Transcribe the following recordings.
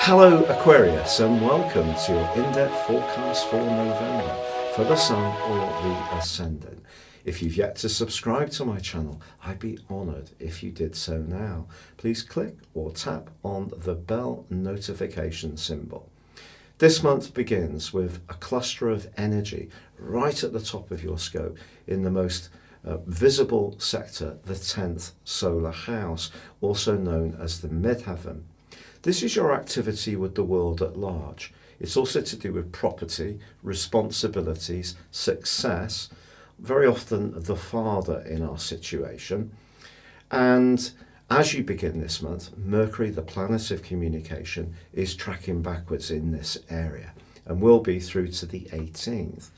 Hello Aquarius, and welcome to your in-depth forecast for November for the Sun or the Ascendant. If you've yet to subscribe to my channel, I'd be honoured if you did so now. Please click or tap on the bell notification symbol. This month begins with a cluster of energy right at the top of your scope in the most visible sector, the 10th solar house, also known as the midheaven. This is your activity with the world at large. It's also to do with property, responsibilities, success, very often the father in our situation. And as you begin this month, Mercury, the planet of communication, is tracking backwards in this area and will be through to the 18th.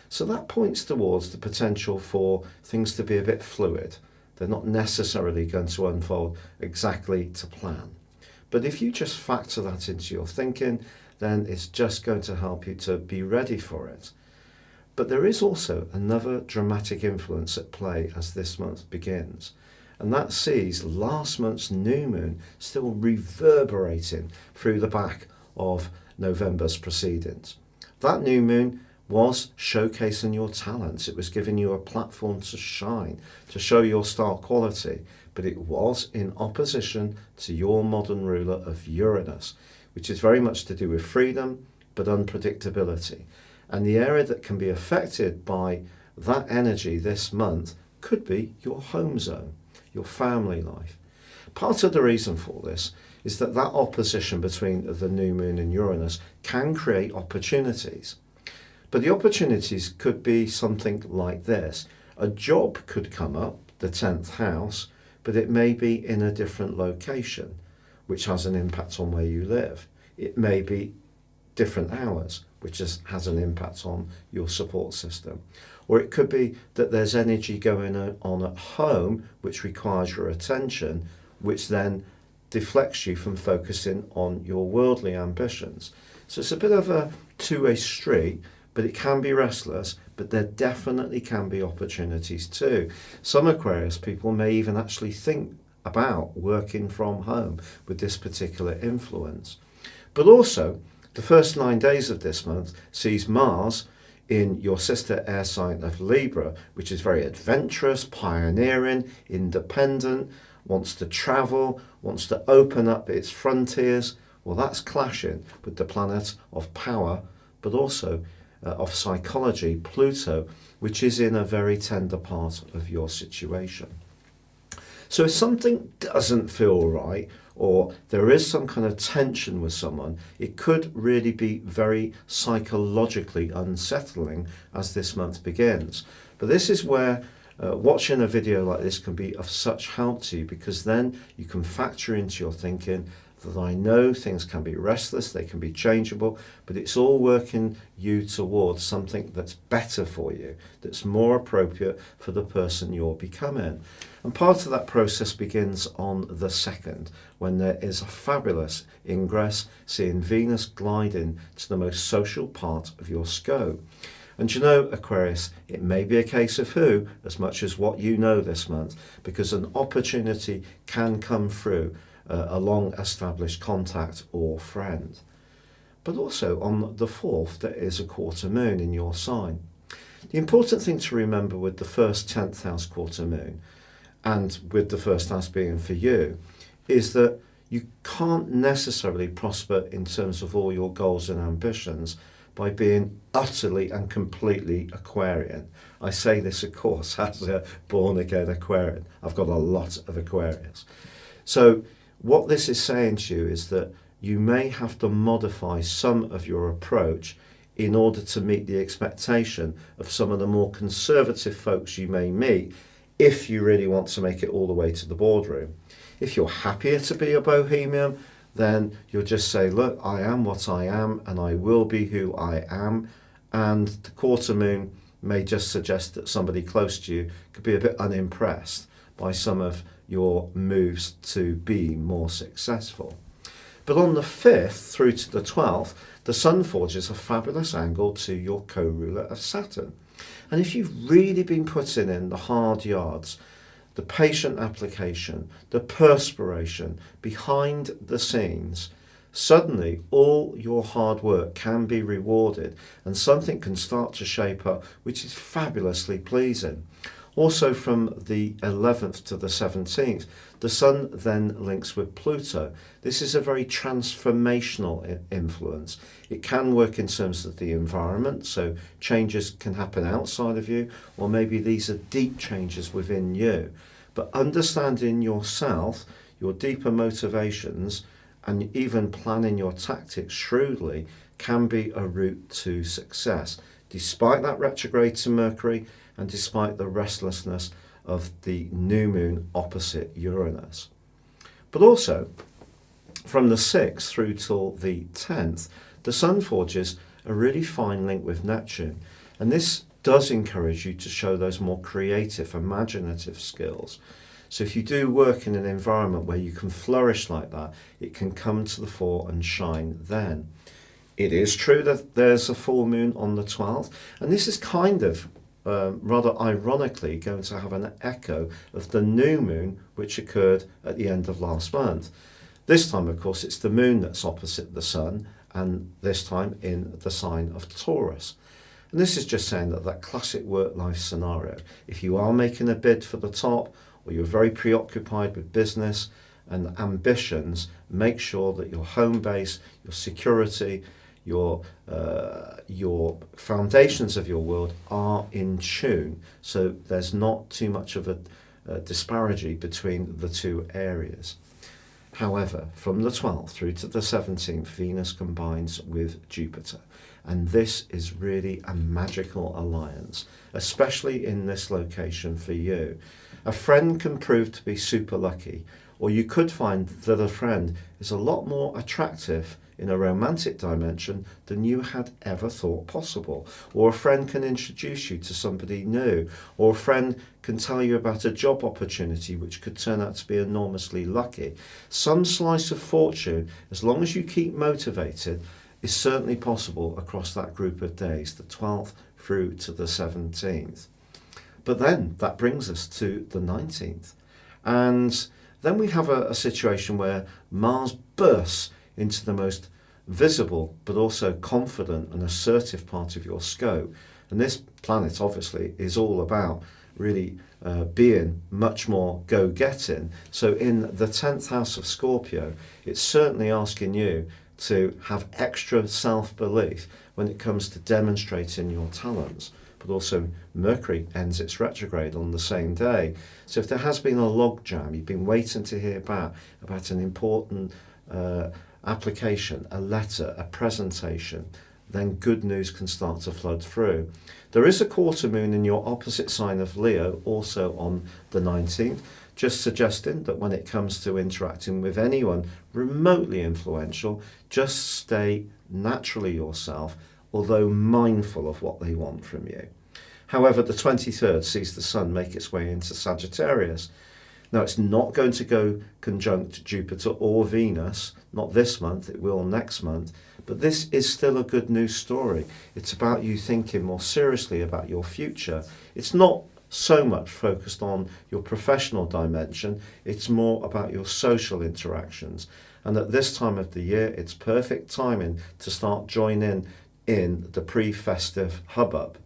So that points towards the potential for things to be a bit fluid. They're not necessarily going to unfold exactly to plan. But if you just factor that into your thinking, then it's just going to help you to be ready for it. But there is also another dramatic influence at play as this month begins. And that sees last month's new moon still reverberating through the back of November's proceedings. That new moon was showcasing your talents. It was giving you a platform to shine, to show your star quality. But it was in opposition to your modern ruler of Uranus, which is very much to do with freedom but unpredictability. And the area that can be affected by that energy this month could be your home zone, your family life. Part of the reason for this is that opposition between the new moon and Uranus can create opportunities. But the opportunities could be something like this. A job could come up, the 10th house, but it may be in a different location, which has an impact on where you live. It may be different hours, which has an impact on your support system. Or it could be that there's energy going on at home, which requires your attention, which then deflects you from focusing on your worldly ambitions. So it's a bit of a two-way street, but it can be restless, but there definitely can be opportunities too. Some Aquarius people may even actually think about working from home with this particular influence. But also, the first 9 days of this month sees Mars in your sister air sign of Libra, which is very adventurous, pioneering, independent, wants to travel, wants to open up its frontiers. Well, that's clashing with the planet of power, but also of psychology, Pluto, which is in a very tender part of your situation. So if something doesn't feel right, or there is some kind of tension with someone, it could really be very psychologically unsettling as this month begins. But this is where watching a video like this can be of such help to you, because then you can factor into your thinking that I know things can be restless, they can be changeable, but it's all working you towards something that's better for you, that's more appropriate for the person you're becoming. And part of that process begins on the 2nd, when there is a fabulous ingress, seeing Venus gliding to the most social part of your scope. And you know, Aquarius, it may be a case of who as much as what you know this month, because an opportunity can come through a long-established contact or friend. But also on the 4th, there is a quarter moon in your sign. The important thing to remember with the first 10th house quarter moon, and with the first house being for you, is that you can't necessarily prosper in terms of all your goals and ambitions by being utterly and completely Aquarian. I say this, of course, as a born-again Aquarian. I've got a lot of Aquarius. So what this is saying to you is that you may have to modify some of your approach in order to meet the expectation of some of the more conservative folks you may meet, if you really want to make it all the way to the boardroom. If you're happier to be a bohemian, then you'll just say, look, I am what I am and I will be who I am. And the quarter moon may just suggest that somebody close to you could be a bit unimpressed by some of your moves to be more successful. But on the 5th through to the 12th, the Sun forges a fabulous angle to your co-ruler of Saturn. And if you've really been putting in the hard yards, the patient application, the perspiration behind the scenes, suddenly all your hard work can be rewarded and something can start to shape up, which is fabulously pleasing. Also, from the 11th to the 17th, the Sun then links with Pluto. This is a very transformational influence. It can work in terms of the environment, so changes can happen outside of you, or maybe these are deep changes within you. But understanding yourself, your deeper motivations, and even planning your tactics shrewdly can be a route to success, despite that retrograde to Mercury and despite the restlessness of the new moon opposite Uranus. But also, from the 6th through till the 10th, the Sun forges a really fine link with Neptune, and this does encourage you to show those more creative, imaginative skills. So if you do work in an environment where you can flourish like that, it can come to the fore and shine then. It is true that there's a full moon on the 12th, and this is kind of rather ironically going to have an echo of the new moon which occurred at the end of last month. This time, of course, it's the moon that's opposite the Sun, and this time in the sign of Taurus. And this is just saying that classic work-life scenario, if you are making a bid for the top, or you're very preoccupied with business and ambitions, make sure that your home base, your security, your foundations of your world are in tune, so there's not too much of a disparity between the two areas. However, from the 12th through to the 17th, Venus combines with Jupiter, and this is really a magical alliance, especially in this location for you. A friend can prove to be super lucky, or you could find that a friend is a lot more attractive in a romantic dimension than you had ever thought possible. Or a friend can introduce you to somebody new, or a friend can tell you about a job opportunity which could turn out to be enormously lucky. Some slice of fortune, as long as you keep motivated, is certainly possible across that group of days, the 12th through to the 17th. But then that brings us to the 19th. And then we have a situation where Mars bursts into the most visible but also confident and assertive part of your scope. And this planet obviously is all about really being much more go-getting. So in the 10th house of Scorpio, it's certainly asking you to have extra self-belief when it comes to demonstrating your talents. But also Mercury ends its retrograde on the same day. So if there has been a logjam, you've been waiting to hear back about an important application, a letter, a presentation, then good news can start to flood through. There is a quarter moon in your opposite sign of Leo also on the 19th, just suggesting that when it comes to interacting with anyone remotely influential, just stay naturally yourself, although mindful of what they want from you. However, the 23rd sees the Sun make its way into Sagittarius. Now, it's not going to go conjunct Jupiter or Venus, not this month, it will next month, but this is still a good news story. It's about you thinking more seriously about your future. It's not so much focused on your professional dimension, it's more about your social interactions. And at this time of the year, it's perfect timing to start joining in the pre-festive hubbub.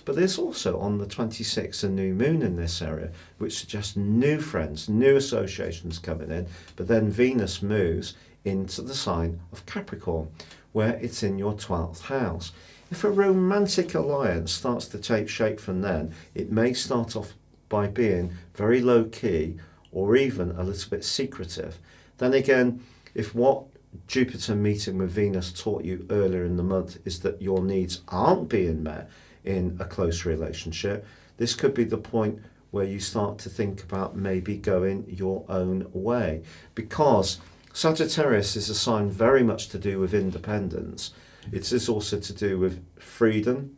But there's also on the 26th a new moon in this area, which suggests new friends, new associations coming in, but then Venus moves into the sign of Capricorn, where it's in your 12th house. If a romantic alliance starts to take shape from then, it may start off by being very low-key or even a little bit secretive. Then again, if what Jupiter meeting with Venus taught you earlier in the month is that your needs aren't being met in a close relationship, this could be the point where you start to think about maybe going your own way, because Sagittarius is a sign very much to do with independence. It is also to do with freedom,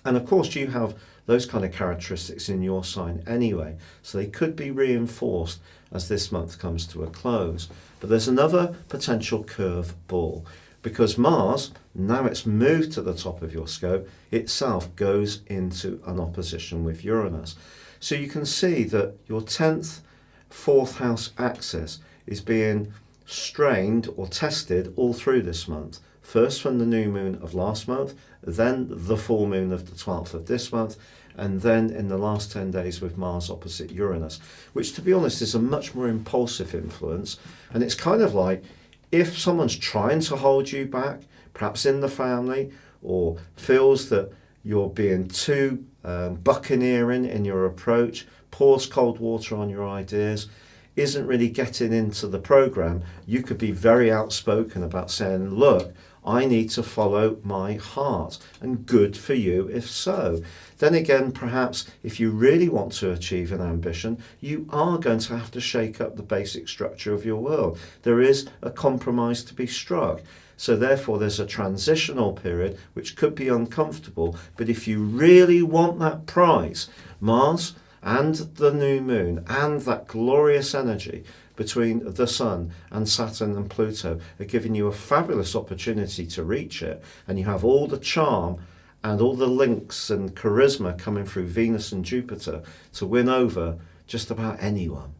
and of course you have those kind of characteristics in your sign anyway, so they could be reinforced as this month comes to a close. But there's another potential curve ball, because Mars, now it's moved to the top of your scope, itself goes into an opposition with Uranus. So you can see that your 10th, 4th house axis is being strained or tested all through this month. First from the new moon of last month, then the full moon of the 12th of this month, and then in the last 10 days with Mars opposite Uranus, which to be honest is a much more impulsive influence. And it's kind of like if someone's trying to hold you back, perhaps in the family, or feels that you're being too buccaneering in your approach, pours cold water on your ideas, isn't really getting into the program, you could be very outspoken about saying, look, I need to follow my heart, and good for you if so. Then again, perhaps if you really want to achieve an ambition, you are going to have to shake up the basic structure of your world. There is a compromise to be struck. So therefore there's a transitional period which could be uncomfortable, but if you really want that prize, Mars and the new moon and that glorious energy between the Sun and Saturn and Pluto are giving you a fabulous opportunity to reach it, and you have all the charm and all the links and charisma coming through Venus and Jupiter to win over just about anyone.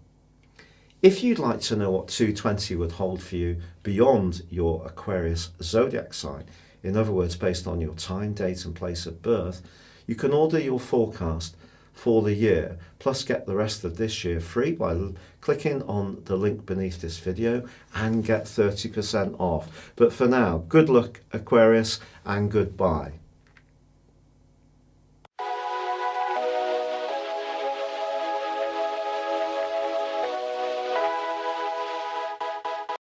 If you'd like to know what 220 would hold for you beyond your Aquarius zodiac sign, in other words based on your time, date and place of birth, you can order your forecast for the year, plus get the rest of this year free by clicking on the link beneath this video and get 30% off. But for now, good luck Aquarius and goodbye.